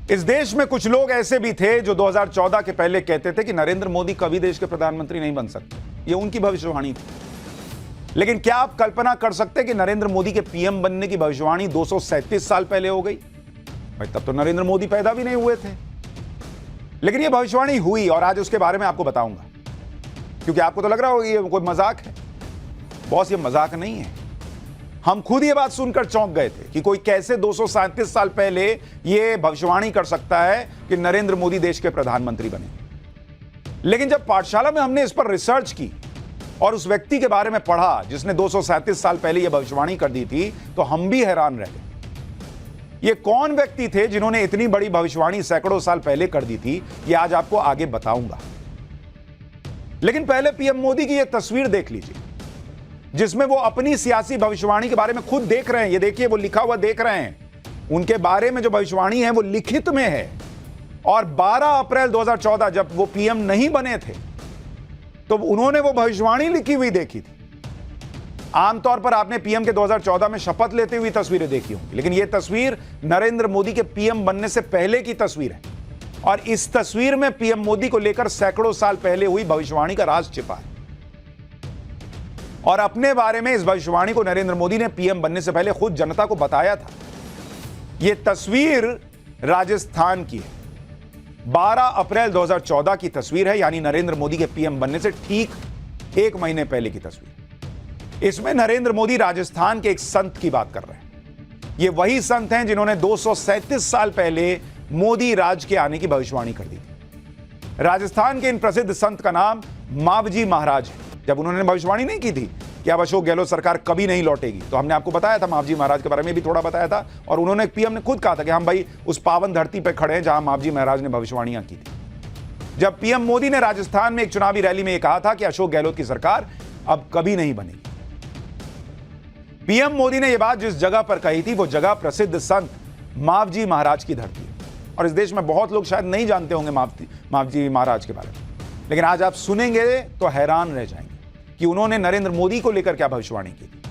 इस देश में कुछ लोग ऐसे भी थे जो 2014 के पहले कहते थे कि नरेंद्र मोदी कभी देश के प्रधानमंत्री नहीं बन सकते। ये उनकी भविष्यवाणी थी। लेकिन क्या आप कल्पना कर सकते कि नरेंद्र मोदी के पीएम बनने की भविष्यवाणी 237 साल पहले हो गई? भाई तब तो नरेंद्र मोदी पैदा भी नहीं हुए थे। लेकिन यह भविष्यवाणी हुई और आज उसके बारे में आपको बताऊंगा, क्योंकि आपको तो लग रहा होगा ये कोई मजाक है। बॉस, ये मजाक नहीं है। हम खुद ये बात सुनकर चौंक गए थे कि कोई कैसे 237 साल पहले ये भविष्यवाणी कर सकता है कि नरेंद्र मोदी देश के प्रधानमंत्री बने। लेकिन जब पाठशाला में हमने इस पर रिसर्च की और उस व्यक्ति के बारे में पढ़ा जिसने 237 साल पहले यह भविष्यवाणी कर दी थी, तो हम भी हैरान रह गए। ये कौन व्यक्ति थे जिन्होंने इतनी बड़ी भविष्यवाणी सैकड़ों साल पहले कर दी थी, ये आज आपको आगे बताऊंगा। लेकिन पहले पीएम मोदी की यह तस्वीर देख लीजिए, जिसमें वो अपनी सियासी भविष्यवाणी के बारे में खुद देख रहे हैं। ये देखिए, वो लिखा हुआ देख रहे हैं। उनके बारे में जो भविष्यवाणी है वो लिखित में है। और 12 अप्रैल 2014 जब वो पीएम नहीं बने थे, तो उन्होंने वो भविष्यवाणी लिखी हुई देखी थी। आमतौर पर आपने पीएम के 2014 में शपथ लेते हुए तस्वीरें देखी होंगी, लेकिन यह तस्वीर नरेंद्र मोदी के पीएम बनने से पहले की तस्वीर है। और इस तस्वीर में पीएम मोदी को लेकर सैकड़ों साल पहले हुई भविष्यवाणी का राज छिपा है। और अपने बारे में इस भविष्यवाणी को नरेंद्र मोदी ने पीएम बनने से पहले खुद जनता को बताया था। यह तस्वीर राजस्थान की है। 12 अप्रैल 2014 की तस्वीर है, यानी नरेंद्र मोदी के पीएम बनने से ठीक 1 महीने पहले की तस्वीर। इसमें नरेंद्र मोदी राजस्थान के एक संत की बात कर रहे हैं। ये वही संत हैं जिन्होंने 237 साल पहले मोदी राज के आने की भविष्यवाणी कर दी थी। राजस्थान के इन प्रसिद्ध संत का नाम मावजी महाराज है। जब उन्होंने भविष्यवाणी नहीं की थी कि अब अशोक गहलोत सरकार कभी नहीं लौटेगी, तो हमने आपको बताया था, मावजी महाराज के बारे में भी थोड़ा बताया था। और उन्होंने, पीएम ने खुद कहा था कि हम भाई उस पावन धरती पर खड़े हैं जहां मावजी महाराज ने भविष्यवाणियां की थी। जब पीएम मोदी ने राजस्थान में एक चुनावी रैली में यह कहा था कि अशोक गहलोत की सरकार अब कभी नहीं बनेगी। पीएम मोदी ने यह बात जिस जगह पर कही थी, वो जगह प्रसिद्ध संत मावजी महाराज की धरती है। और इस देश में बहुत लोग शायद नहीं जानते होंगे मावजी महाराज के बारे में, लेकिन आज आप सुनेंगे तो हैरान रह जाएंगे कि उन्होंने नरेंद्र मोदी को लेकर क्या भविष्यवाणी की थी।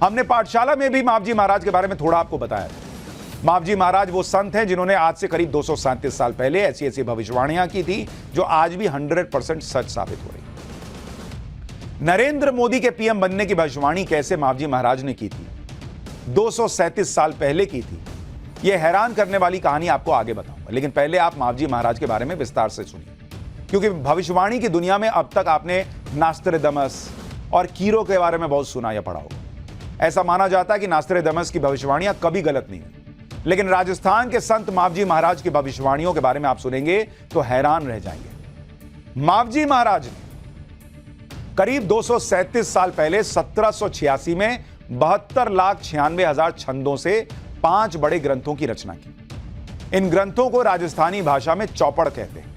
हमने पाठशाला में भी मावजी महाराज के बारे में थोड़ा आपको बताया था। मावजी महाराज वो संत हैं जिन्होंने आज से करीब 237 साल पहले ऐसी ऐसी भविष्यवाणियां की थी जो आज भी 100% सच साबित हो रही। नरेंद्र मोदी के पीएम बनने की भविष्यवाणी कैसे मावजी महाराज ने की थी, 237 साल पहले की थी, यह हैरान करने वाली कहानी आपको आगे बताऊंगा। लेकिन पहले आप मावजी महाराज के बारे में विस्तार से सुनिए, क्योंकि भविष्यवाणी की दुनिया में अब तक आपने नास्ट्रेडमस और कीरो के बारे में बहुत सुना या पढ़ा होगा। ऐसा माना जाता है कि नास्ट्रेडमस की भविष्यवाणियां कभी गलत नहीं हुई, लेकिन राजस्थान के संत मावजी महाराज की भविष्यवाणियों के बारे में आप सुनेंगे तो हैरान रह जाएंगे। मावजी महाराज ने करीब 237 साल पहले 1786 में 72,96,000 छंदों से 5 बड़े ग्रंथों की रचना की। इन ग्रंथों को राजस्थानी भाषा में चौपड़ कहते हैं।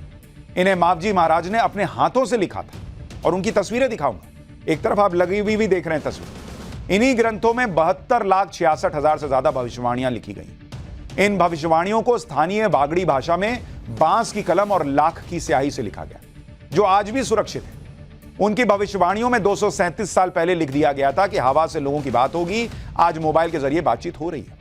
इन्हें मावजी महाराज ने अपने हाथों से लिखा था और उनकी तस्वीरें दिखाऊंगा। एक तरफ आप लगी हुई भी देख रहे हैं तस्वीर। इन्हीं ग्रंथों में 72,66,000 से ज्यादा भविष्यवाणियां लिखी गई। इन भविष्यवाणियों को स्थानीय बागड़ी भाषा में बांस की कलम और लाख की स्याही से लिखा गया, जो आज भी सुरक्षित है। उनकी भविष्यवाणियों में 237 साल पहले लिख दिया गया था कि हवा से लोगों की बात होगी। आज मोबाइल के जरिए बातचीत हो रही है।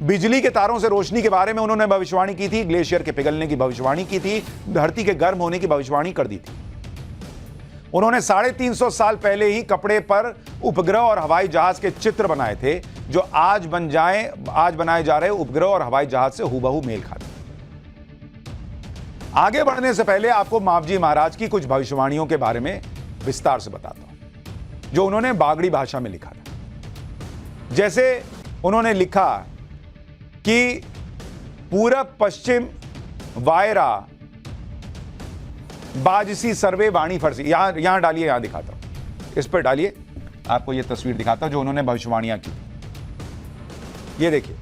बिजली के तारों से रोशनी के बारे में उन्होंने भविष्यवाणी की थी। ग्लेशियर के पिघलने की भविष्यवाणी की थी। धरती के गर्म होने की भविष्यवाणी कर दी थी। उन्होंने 350 साल पहले ही कपड़े पर उपग्रह और हवाई जहाज के चित्र बनाए थे, जो आज बनाए जा रहे उपग्रह और हवाई जहाज से हूबहू मेल खाते। आगे बढ़ने से पहले आपको मावजी महाराज की कुछ भविष्यवाणियों के बारे में विस्तार से बताता हूं, जो उन्होंने बागड़ी भाषा में लिखा था। जैसे उन्होंने लिखा कि पूरब पश्चिम वायरा बाजसी सर्वे वाणी फरसी। यहां डालिए, यहां दिखाता हूं, इस पर डालिए, आपको यह तस्वीर दिखाता हूं जो उन्होंने भविष्यवाणियां की। ये देखिए,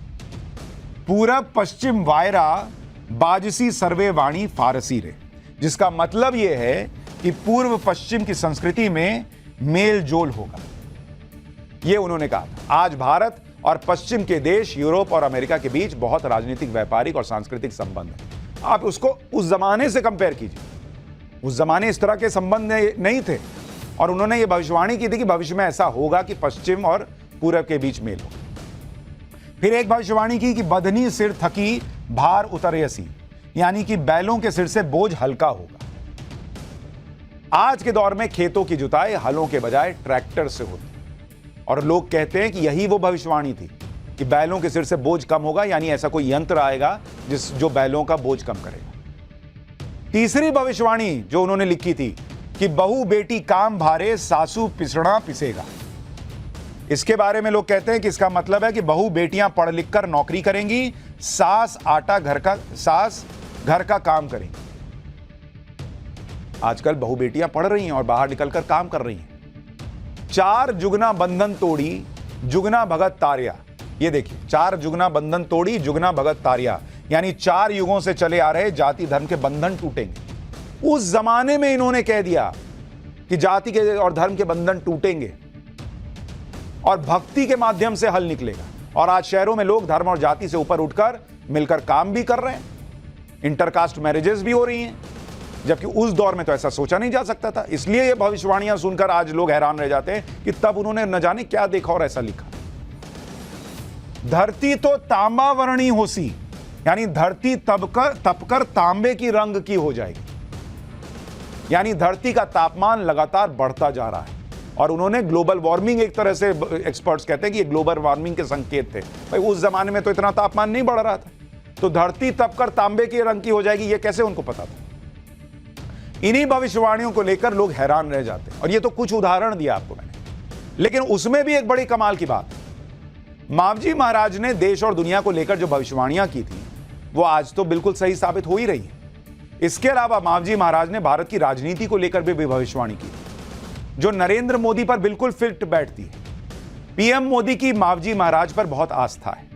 पूरब पश्चिम वायरा बाजसी सर्वे वाणी फारसी रे, जिसका मतलब यह है कि पूर्व पश्चिम की संस्कृति में मेल जोल होगा। यह उन्होंने कहा था। आज भारत और पश्चिम के देश यूरोप और अमेरिका के बीच बहुत राजनीतिक, व्यापारिक और सांस्कृतिक संबंध है। आप उसको उस जमाने से कंपेयर कीजिए। उस जमाने इस तरह के संबंध नहीं थे, और उन्होंने ये भविष्यवाणी की थी कि भविष्य में ऐसा होगा कि पश्चिम और पूरब के बीच मेल होगा। फिर एक भविष्यवाणी की कि बधनी सिर थकी भार उतरयसी, यानी कि बैलों के सिर से बोझ हल्का होगा। आज के दौर में खेतों की जुताई हलों के बजाय ट्रैक्टर से होती है और लोग कहते हैं कि यही वो भविष्यवाणी थी कि बैलों के सिर से बोझ कम होगा, यानी ऐसा कोई यंत्र आएगा जो बैलों का बोझ कम करेगा। तीसरी भविष्यवाणी जो उन्होंने लिखी थी कि बहू बेटी काम भारे सासू पिसड़ा पिसेगा। इसके बारे में लोग कहते हैं कि इसका मतलब है कि बहू बेटियां पढ़ लिख कर नौकरी करेंगी, सास घर का काम करेंगी। आजकल बहू बेटियां पढ़ रही हैं और बाहर निकलकर काम कर रही हैं। 4 जुगना बंधन तोड़ी जुगना भगत तारिया। ये देखिए, 4 जुगना बंधन तोड़ी जुगना भगत तारिया, यानी 4 युगों से चले आ रहे जाति धर्म के बंधन टूटेंगे। उस जमाने में इन्होंने कह दिया कि जाति के और धर्म के बंधन टूटेंगे और भक्ति के माध्यम से हल निकलेगा। और आज शहरों में लोग धर्म और जाति से ऊपर उठकर मिलकर काम भी कर रहे हैं, इंटरकास्ट मैरिजेस भी हो रही हैं, जबकि उस दौर में तो ऐसा सोचा नहीं जा सकता था। इसलिए ये भविष्यवाणियां सुनकर आज लोग हैरान रह जाते हैं कि तब उन्होंने न जाने क्या देखा और ऐसा लिखा। धरती तो तांबा वर्णी होसी, यानी धरती तपकर तांबे की रंग की हो जाएगी, यानी धरती का तापमान लगातार बढ़ता जा रहा है। और उन्होंने ग्लोबल वार्मिंग, एक तरह से एक्सपर्ट्स कहते हैं कि ये ग्लोबल वार्मिंग के संकेत थे। भाई उस जमाने में तो इतना तापमान नहीं बढ़ रहा था, तो धरती तपकर तांबे के रंग की हो जाएगी, ये कैसे उनको पता था। इन्हीं भविष्यवाणियों को लेकर लोग हैरान रह जाते हैं। और ये तो कुछ उदाहरण दिया आपको मैंने, लेकिन उसमें भी एक बड़ी कमाल की बात, मावजी महाराज ने देश और दुनिया को लेकर जो भविष्यवाणियां की थी वो आज तो बिल्कुल सही साबित हो ही रही है। इसके अलावा मावजी महाराज ने भारत की राजनीति को लेकर भी भविष्यवाणी की जो नरेंद्र मोदी पर बिल्कुल फिट बैठती है। पीएम मोदी की मावजी महाराज पर बहुत आस्था है।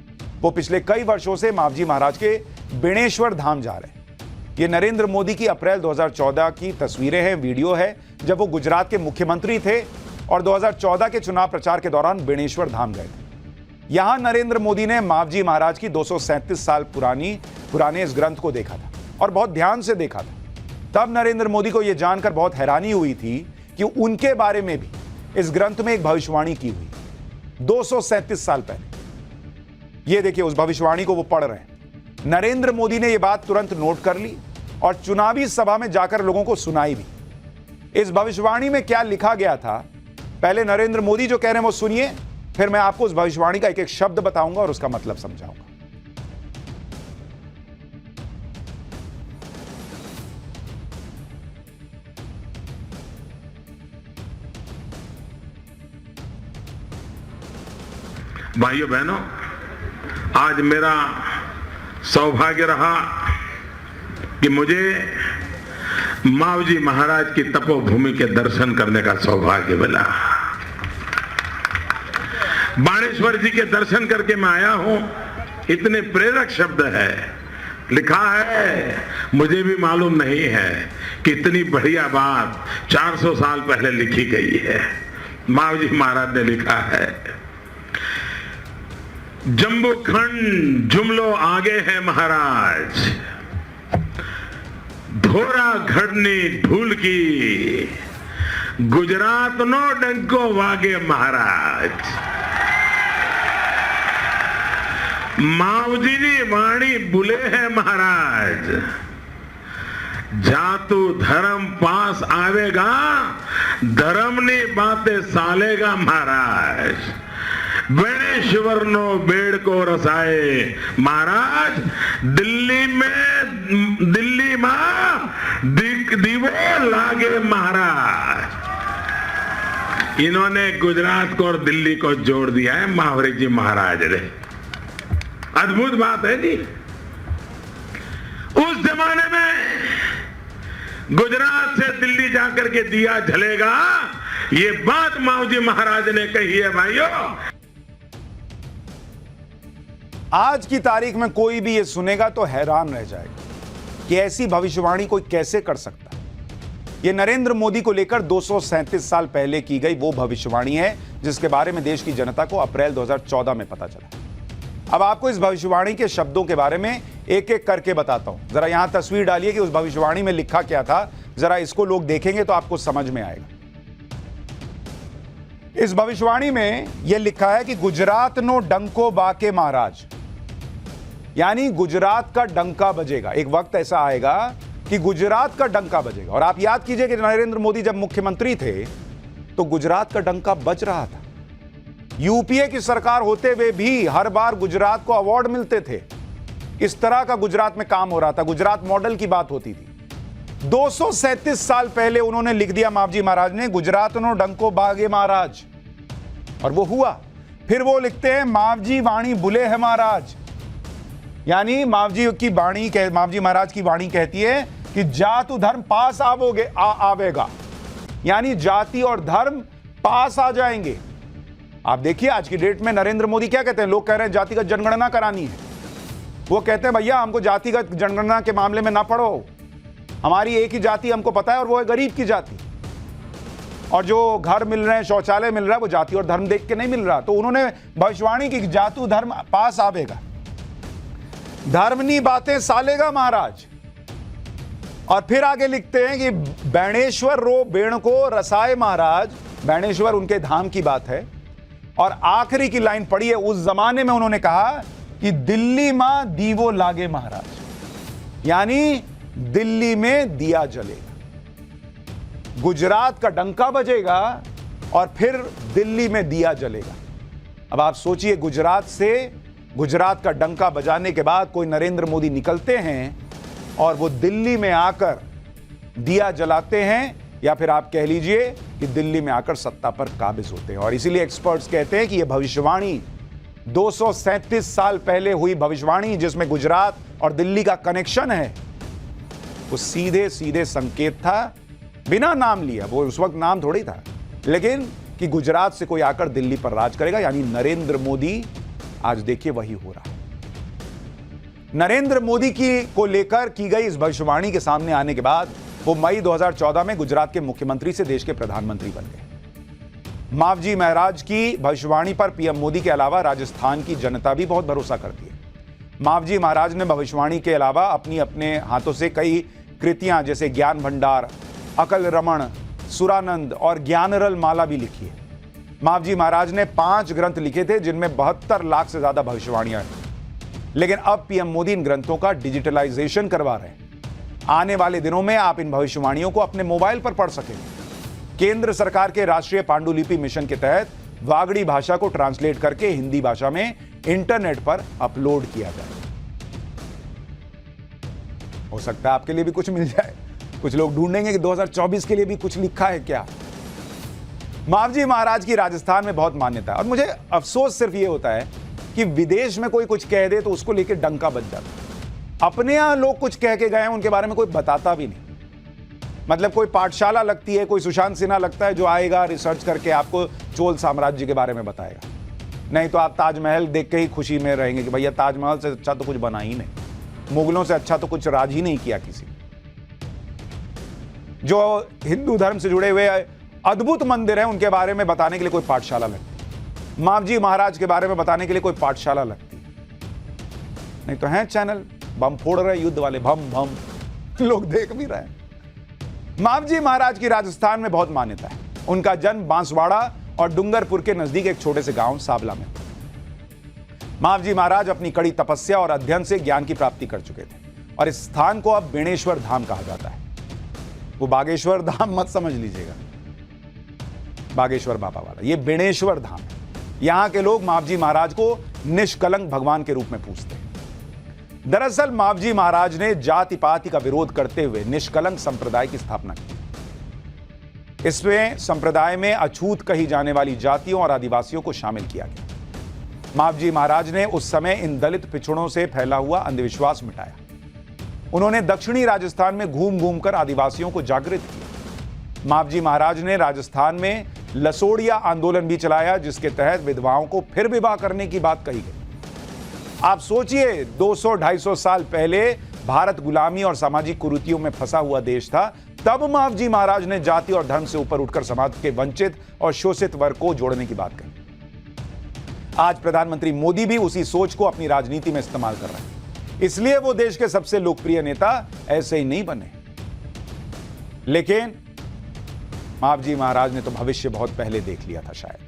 वो पिछले कई वर्षों से मावजी महाराज के बेणेश्वर धाम जा रहे हैं। ये नरेंद्र मोदी की अप्रैल 2014 की तस्वीरें हैं, वीडियो है, जब वो गुजरात के मुख्यमंत्री थे और 2014 के चुनाव प्रचार के दौरान बेणेश्वर धाम गए थे। यहां नरेंद्र मोदी ने मावजी महाराज की 237 साल पुराने इस ग्रंथ को देखा था और बहुत ध्यान से देखा था। तब नरेंद्र मोदी को यह जानकर बहुत हैरानी हुई थी कि उनके बारे में भी इस ग्रंथ में एक भविष्यवाणी की हुई 237 साल पहले। यह देखिए, उस भविष्यवाणी को वो पढ़ रहे हैं। नरेंद्र मोदी ने यह बात तुरंत नोट कर ली और चुनावी सभा में जाकर लोगों को सुनाई भी। इस भविष्यवाणी में क्या लिखा गया था, पहले नरेंद्र मोदी जो कह रहे हैं वो सुनिए, फिर मैं आपको उस भविष्यवाणी का एक एक शब्द बताऊंगा और उसका मतलब समझाऊंगा। भाइयों बहनों, आज मेरा सौभाग्य रहा कि मुझे मावजी महाराज की तपोभूमि के दर्शन करने का सौभाग्य मिला। बाणेश्वर जी के दर्शन करके मैं आया हूं। इतने प्रेरक शब्द है, लिखा है, मुझे भी मालूम नहीं है कि इतनी बढ़िया बात 400 साल पहले लिखी गई है। मावजी महाराज ने लिखा है, जम्बू खंड जुमलो आगे है महाराज, धोरा घड़नी ढूल की, गुजरात नो डंको वागे महाराज। मावजी जी वाणी बुले है महाराज, जातु धर्म पास आवेगा, धर्म ने बातें सालेगा महाराज। बेणेश्वर नो बेड़ को रसाए महाराज, दिल्ली मां दीवो लागे महाराज। इन्होंने गुजरात को और दिल्ली को जोड़ दिया है मावरी जी महाराज ने। अद्भुत बात है जी। उस जमाने में गुजरात से दिल्ली जाकर के दिया जलेगा, ये बात मावजी महाराज ने कही है। भाइयों, आज की तारीख में कोई भी ये सुनेगा तो हैरान रह जाएगा कि ऐसी भविष्यवाणी कोई कैसे कर सकता है। ये नरेंद्र मोदी को लेकर 237 साल पहले की गई वो भविष्यवाणी है जिसके बारे में देश की जनता को अप्रैल 2014 में पता चला। अब आपको इस भविष्यवाणी के शब्दों के बारे में एक एक करके बताता हूं। जरा यहां तस्वीर डालिए कि उस भविष्यवाणी में लिखा क्या था। जरा इसको लोग देखेंगे तो आपको समझ में आएगा। इस भविष्यवाणी में यह लिखा है कि गुजरात नो डंको बाके महाराज, यानी गुजरात का डंका बजेगा। एक वक्त ऐसा आएगा कि गुजरात का डंका बजेगा। और आप याद कीजिए कि नरेंद्र मोदी जब मुख्यमंत्री थे तो गुजरात का डंका बज रहा था। यूपीए की सरकार होते हुए भी हर बार गुजरात को अवार्ड मिलते थे। इस तरह का गुजरात में काम हो रहा था, गुजरात मॉडल की बात होती थी। 237 साल पहले उन्होंने लिख दिया मावजी महाराज ने, गुजरात नो डंको बागे महाराज, और वो हुआ। फिर वो लिखते हैं मावजी वाणी बुले है महाराज, यानी मावजी महाराज की वाणी कहती है कि जातु धर्म पास आवेगा, यानी जाति और धर्म पास आ जाएंगे। आप देखिए आज की डेट में नरेंद्र मोदी क्या कहते हैं, लोग कह रहे हैं जातिगत जनगणना करानी है, वो कहते हैं भैया हमको जातिगत जनगणना के मामले में ना पढ़ो, हमारी एक ही जाति हमको पता है और वो है गरीब की जाति, और जो घर मिल रहे हैं, शौचालय मिल रहा है, वो जाति और धर्म देख के नहीं मिल रहा। तो उन्होंने भविष्यवाणी की जातु धर्म पास आवेगा, धर्मनी बातें सालेगा महाराज। और फिर आगे लिखते हैं कि बैणेश्वर रो बेण को रसाए महाराज, बैणेश्वर उनके धाम की बात है। और आखिरी की लाइन पढ़ी है, उस जमाने में उन्होंने कहा कि दिल्ली मां दीवो लागे महाराज, यानी दिल्ली में दिया जलेगा, गुजरात का डंका बजेगा और फिर दिल्ली में दिया जलेगा। अब आप सोचिए, गुजरात का डंका बजाने के बाद कोई नरेंद्र मोदी निकलते हैं और वो दिल्ली में आकर दिया जलाते हैं, या फिर आप कह लीजिए कि दिल्ली में आकर सत्ता पर काबिज होते हैं। और इसीलिए एक्सपर्ट्स कहते हैं कि यह भविष्यवाणी 237 साल पहले हुई भविष्यवाणी, जिसमें गुजरात और दिल्ली का कनेक्शन है, वो सीधे सीधे संकेत था, बिना नाम लिया, वो उस वक्त नाम थोड़ी था, लेकिन कि गुजरात से कोई आकर दिल्ली पर राज करेगा, यानी नरेंद्र मोदी। आज देखिए वही हो रहा है। नरेंद्र मोदी को लेकर की गई इस भविष्यवाणी के सामने आने के बाद वो मई 2014 में गुजरात के मुख्यमंत्री से देश के प्रधानमंत्री बन गए। मावजी महाराज की भविष्यवाणी पर पीएम मोदी के अलावा राजस्थान की जनता भी बहुत भरोसा करती है। मावजी महाराज ने भविष्यवाणी के अलावा अपने हाथों से कई कृतियां जैसे ज्ञान भंडार, अकल रमण, सुरानंद और ज्ञानरल माला भी लिखी है। मावजी महाराज ने 5 ग्रंथ लिखे थे, जिनमें 72 लाख से ज्यादा भविष्यवाणियां हैं। लेकिन अब पीएम मोदी इन ग्रंथों का डिजिटलाइजेशन करवा रहे हैं। आने वाले दिनों में आप इन भविष्यवाणियों को अपने मोबाइल पर पढ़ सकेंगे। केंद्र सरकार के राष्ट्रीय पांडुलिपि मिशन के तहत वागड़ी भाषा को ट्रांसलेट करके हिंदी भाषा में इंटरनेट पर अपलोड किया जाए। हो सकता है आपके लिए भी कुछ मिल जाए। कुछ लोग ढूंढेंगे कि 2024 के लिए भी कुछ लिखा है क्या। मावजी महाराज की राजस्थान में बहुत मान्यता है, और मुझे अफसोस सिर्फ ये होता है कि विदेश में कोई कुछ कह दे तो उसको लेकर डंका बज जाता है। अपने यहां लोग कुछ कह के गए हैं, उनके बारे में कोई बताता भी नहीं। मतलब कोई पाठशाला लगती है, कोई सुशांत सिन्हा लगता है जो आएगा रिसर्च करके आपको चोल साम्राज्य के बारे में बताएगा। नहीं तो आप ताजमहल देख के ही खुशी में रहेंगे कि भैया ताजमहल से अच्छा तो कुछ बना ही नहीं, मुगलों से अच्छा तो कुछ राज ही नहीं किया किसी। जो हिंदू धर्म से जुड़े हुए अद्भुत मंदिर हैं, उनके बारे में बताने के लिए कोई पाठशाला लगती। मावजी महाराज के बारे में बताने के लिए कोई पाठशाला लगती नहीं। तो हैं चैनल बम फोड़ रहे युद्ध वाले, भम भम, लोग देख भी रहे हैं। मावजी महाराज की राजस्थान में बहुत मान्यता है। उनका जन्म बांसवाड़ा और डूंगरपुर के नजदीक एक छोटे से गांव साबला में। मावजी महाराज अपनी कड़ी तपस्या और अध्ययन से ज्ञान की प्राप्ति कर चुके थे, और इस स्थान को अब बेणेश्वर धाम कहा जाता है। वो बागेश्वर धाम मत समझ लीजिएगा, बागेश्वर बाबा वाला, ये बेणेश्वर धाम है। यहां के लोग मावजी महाराज को निष्कलंक भगवान के रूप में पूजते हैं। दरअसल मावजी महाराज ने जाति पाति का विरोध करते हुए निष्कलंक संप्रदाय की स्थापना की। इसमें संप्रदाय में अछूत कही जाने वाली जातियों और आदिवासियों को शामिल किया गया। मावजी महाराज ने उस समय इन दलित पिछड़ों से फैला हुआ अंधविश्वास मिटाया। उन्होंने दक्षिणी राजस्थान में घूम घूम कर आदिवासियों को जागृत किया। मावजी महाराज ने राजस्थान में लसोड़िया आंदोलन भी चलाया, जिसके तहत विधवाओं को फिर विवाह करने की बात कही गई। आप सोचिए, 200-250 साल पहले भारत गुलामी और सामाजिक कुरीतियों में फंसा हुआ देश था, तब मावजी महाराज ने जाति और धर्म से ऊपर उठकर समाज के वंचित और शोषित वर्ग को जोड़ने की बात कही। आज प्रधानमंत्री मोदी भी उसी सोच को अपनी राजनीति में इस्तेमाल कर रहे हैं। इसलिए वो देश के सबसे लोकप्रिय नेता ऐसे ही नहीं बने। लेकिन मावजी महाराज ने तो भविष्य बहुत पहले देख लिया था शायद।